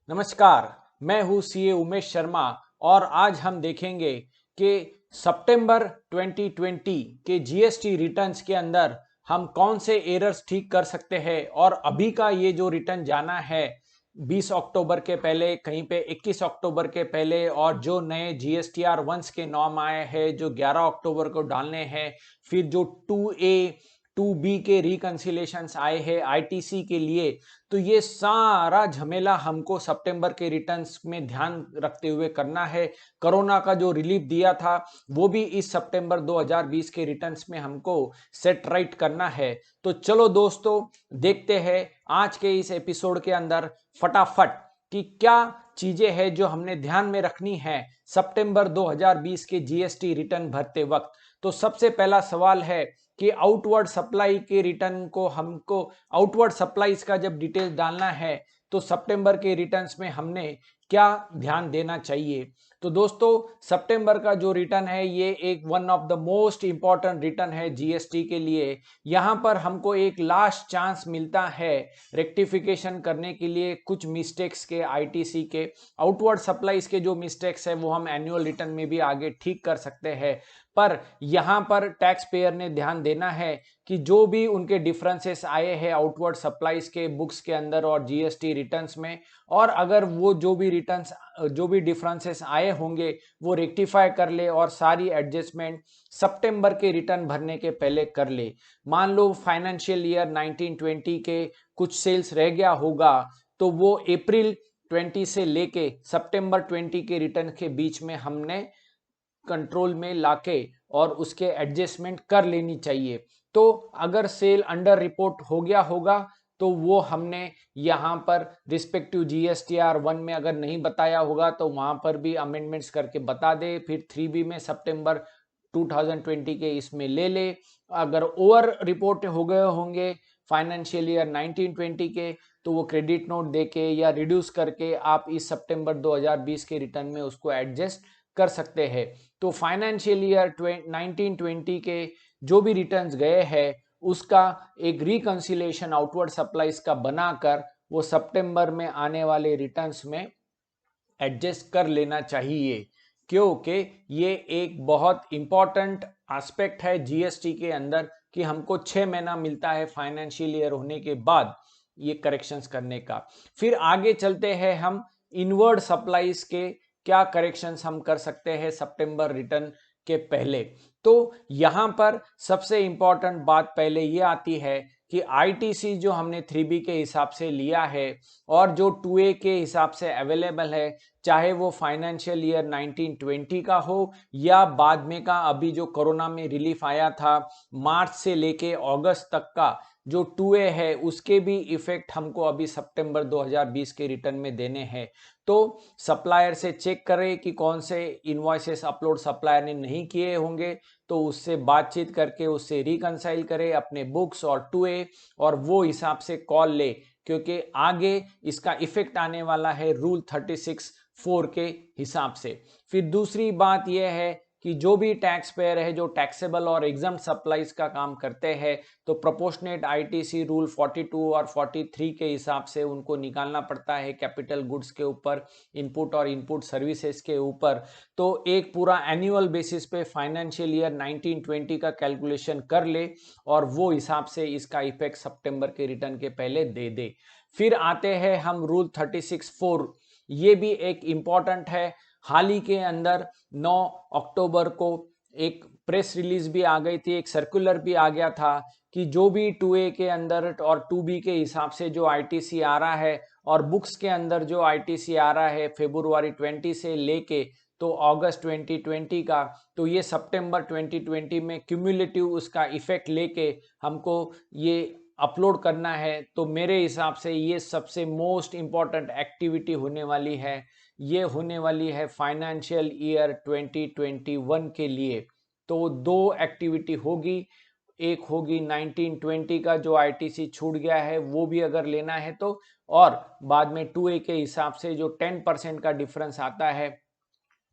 नमस्कार। मैं हूं सीए उमेश शर्मा और आज हम देखेंगे कि सितंबर 2020 के जीएसटी रिटर्न्स के अंदर हम कौन से एरर्स ठीक कर सकते हैं और अभी का ये जो रिटर्न जाना है 20 अक्टूबर के पहले, कहीं पे 21 अक्टूबर के पहले, और जो नए जीएसटीआर वंस के नॉर्म आए हैं जो 11 अक्टूबर को डालने हैं, फिर जो 2A 2B के रिकंसिलेशंस आए हैं आईटीसी के लिए, तो ये सारा झमेला हमको सितंबर के रिटर्न्स में ध्यान रखते हुए करना है। कोरोना का जो रिलीफ दिया था वो भी इस सितंबर 2020 के रिटर्न्स में हमको सेट राइट करना है। तो चलो दोस्तों, देखते हैं आज के इस एपिसोड के अंदर फटाफट कि क्या चीजें हैं जो हमने ध्यान में रखनी है सितंबर 2020 के जीएसटी रिटर्न भरते वक्त। तो सबसे पहला सवाल है कि आउटवर्ड सप्लाई के रिटर्न को हमको आउटवर्ड सप्लाईज का जब डिटेल डालना है तो सितंबर के रिटर्न्स में हमने क्या ध्यान देना चाहिए। तो दोस्तों, सितंबर का जो रिटर्न है ये एक one of the most important return है जीएसटी के लिए। यहां पर हमको एक लास्ट चांस मिलता है रेक्टिफिकेशन करने के लिए कुछ मिस्टेक्स के, आईटीसी के आउटवर्ड सप्लाईज के जो मिस्टेक्स है वो हम एनुअल रिटर्न में भी आगे ठीक कर सकते हैं। पर यहां पर टैक्स पेयर ने ध्यान देना है कि जो भी उनके डिफरेंसेस आए हैं आउटवर्ड सप्लाईज के बुक्स के अंदर और जीएसटी रिटर्न्स में, और अगर वो जो भी डिफरेंसेस आए होंगे वो रेक्टिफाई कर ले और सारी एडजस्टमेंट सितंबर के रिटर्न भरने के पहले कर ले। मान लो फाइनेंशियल ईयर 1920 के कुछ सेल्स रह गया होगा तो वो अप्रैल 20 से लेके सितंबर 20 के रिटर्न के बीच में हमने कंट्रोल में लाके और उसके एडजस्टमेंट कर लेनी चाहिए। तो अगर सेल अंडर रिपोर्ट हो गया होगा तो वो हमने यहाँ पर रिस्पेक्टिव जीएसटीआर 1 में अगर नहीं बताया होगा तो वहां पर भी अमेंडमेंट्स करके बता दे। फिर 3B में सितंबर 2020 के इसमें ले ले। अगर ओवर रिपोर्ट हो गए होंगे फाइनेंशियल ईयर 1920 के तो वो क्रेडिट नोट देके या रिड्यूस करके आप इस सितंबर 2020 के रिटर्न में उसको एडजस्ट कर सकते हैं। तो फाइनेंशियल ईयर 1920 के जो भी रिटर्न्स गए हैं उसका एक रिकंसिलेशन आउटवर्ड सप्लाईज का बनाकर वो सितंबर में आने वाले रिटर्न्स में एडजस्ट कर लेना चाहिए, क्योंकि ये एक बहुत इंपॉर्टेंट एस्पेक्ट है जीएसटी के अंदर कि हमको 6 महीना मिलता है फाइनेंशियल ईयर होने के बाद ये करेक्शंस करने का। फिर आगे चलते हैं हम इनवर्ड सप्लाईज के क्या करेक्शंस हम कर सकते हैं सितंबर रिटर्न के पहले। तो यहां पर सबसे इंपॉर्टेंट बात पहले ये आती है कि आईटीसी जो हमने 3B के हिसाब से लिया है और जो 2A के हिसाब से अवेलेबल है, चाहे वो फाइनेंशियल ईयर 1920 का हो या बाद में का अभी जो कोरोना में रिलीफ आया था मार्च से लेके अगस्त तक का जो 2A है उसके भी इफेक्ट हमको अभी सितंबर 2020 के रिटर्न में देने हैं। तो सप्लायर से चेक करें कि कौन से इनवॉइसेस अपलोड सप्लायर ने नहीं किए होंगे, तो उससे बातचीत करके उससे रिकंसाइल करें अपने बुक्स और 2A, और वो हिसाब से कॉल ले, क्योंकि आगे इसका इफेक्ट आने वाला है रूल 36(4) के हिसाब से। फिर दूसरी बात यह है कि जो भी टैक्स पेयर है जो टैक्सेबल और एग्जम्प्ट सप्लाईज का काम करते हैं तो प्रोपोर्शनेट आईटीसी रूल 42 और 43 के हिसाब से उनको निकालना पड़ता है कैपिटल गुड्स के ऊपर, इनपुट और इनपुट सर्विसेज के ऊपर। तो एक पूरा एनुअल बेसिस पे फाइनेंशियल ईयर 1920 का कैलकुलेशन कर ले और वो हिसाब से इसका इफेक्ट सितंबर के रिटर्न के पहले दे दे। फिर आते हैं हम रूल 36(4), ये भी एक इंपॉर्टेंट है। हाल ही के अंदर 9 अक्टूबर को एक प्रेस रिलीज भी आ गई थी, एक सर्कुलर भी आ गया था कि जो भी 2A के अंदर और 2B के हिसाब से जो आईटीसी आ रहा है और बुक्स के अंदर जो आईटीसी आ रहा है फरवरी 20 से लेके तो अगस्त 2020 का, तो ये सितंबर 2020 में क्यूमुलेटिव उसका इफेक्ट लेके हमको ये अपलोड करना है। तो मेरे हिसाब से ये सबसे मोस्ट इंपॉर्टेंट एक्टिविटी होने वाली है। ये होने वाली है फाइनेंशियल ईयर 2021 के लिए। तो दो एक्टिविटी होगी, एक होगी 1920 का जो आईटीसी छूट गया है वो भी अगर लेना है तो, और बाद में 2A के हिसाब से जो 10% का डिफरेंस आता है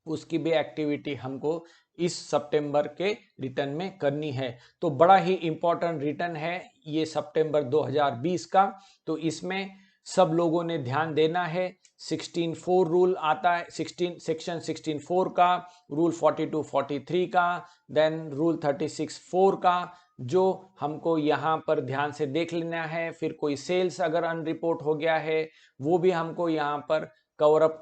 उसकी भी एक्टिविटी हमको इस सितंबर के रिटर्न में करनी है। तो बड़ा ही इंपॉर्टेंट रिटर्न है ये सितंबर 2020 का। तो इसमें सब लोगों ने ध्यान देना है। 16(4) रूल आता है, सेक्शन 16(4) का, रूल 42(43) का, देन रूल 36(4) का, जो हमको यहाँ पर ध्यान से देख लेना है। फिर कोई सेल्स अगर अनरिपोर्ट हो गया है वो भी हमको यहाँ पर कवर अप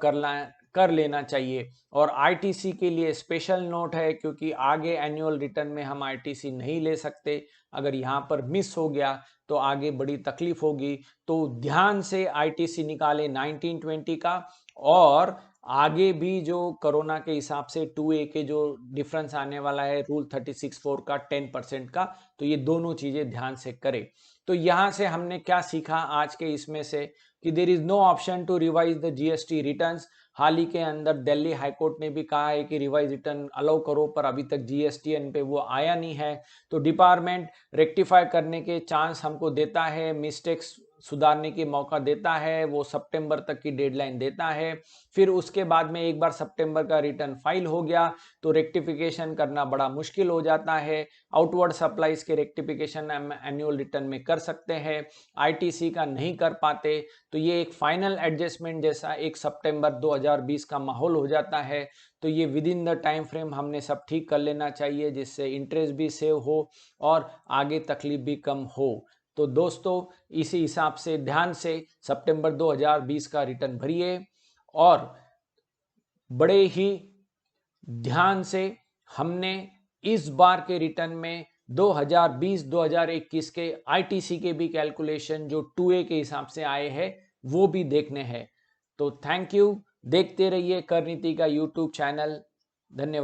कर लेना चाहिए। और आईटीसी के लिए स्पेशल नोट है, क्योंकि आगे एनुअल रिटर्न में हम आईटीसी नहीं ले सकते। अगर यहाँ पर मिस हो गया तो आगे बड़ी तकलीफ होगी। तो ध्यान से आईटीसी निकाले 1920 का, और आगे भी जो कोरोना के हिसाब से 2A के जो डिफरेंस आने वाला है रूल 36(4) का 10% का, तो ये दोनों चीजें ध्यान से करें। तो यहां से हमने क्या सीखा आज के इसमें से, कि there is no option to revise the GST returns. हाल ही के अंदर दिल्ली हाईकोर्ट ने भी कहा है कि रिवाइज रिटर्न अलाउ करो, पर अभी तक जीएसटीएन पे वो आया नहीं है। तो डिपार्टमेंट रेक्टिफाई करने के चांस हमको देता है, मिस्टेक्स सुधारने की मौका देता है, वो सितंबर तक की डेडलाइन देता है। फिर उसके बाद में एक बार सितंबर का रिटर्न फाइल हो गया तो रेक्टिफिकेशन करना बड़ा मुश्किल हो जाता है। आउटवर्ड सप्लाईज के रेक्टिफिकेशन हम एनुअल रिटर्न में कर सकते हैं, आईटीसी का नहीं कर पाते। तो ये एक फाइनल एडजस्टमेंट जैसा 1 सितंबर 2020 का माहौल हो जाता है। तो ये with in the time frame हमने सब ठीक कर लेना चाहिए, जिससे इंटरेस्ट भी सेव हो और आगे तकलीफ भी कम हो। तो दोस्तों, इसी हिसाब से ध्यान से सितंबर 2020 का रिटर्न भरिए, और बड़े ही ध्यान से हमने इस बार के रिटर्न में 2020-2021 के आईटीसी के भी कैलकुलेशन जो 2A के हिसाब से आए हैं वो भी देखने हैं। तो थैंक यू, देखते रहिए कर नीति का यूट्यूब चैनल। धन्यवाद।